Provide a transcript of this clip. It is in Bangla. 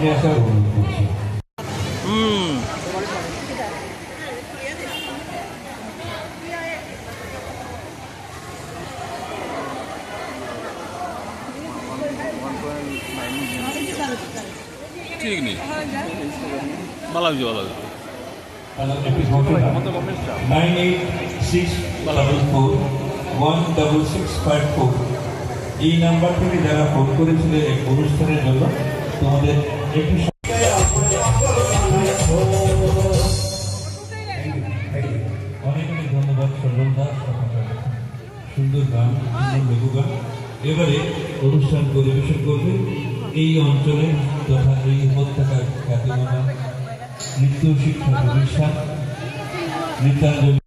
সামনে আসার অনুরোধ করছি। ठीक नहीं बाला जी 9864416654 এই নাম্বার থেকে যারা ফোন করেছিল এই অনুষ্ঠানের জন্য তোমাদের একটি অনেক অনেক ধন্যবাদ। সরল দাস সুন্দর গান, সুন্দর লোকগান। এবারে অনুষ্ঠান পরিবেশন করবে এই অঞ্চলে তথা এই উপত্যকার খ্যাতিমান নৃত্য শিক্ষা প্রতিষ্ঠান নৃত্যাঞ্জলি।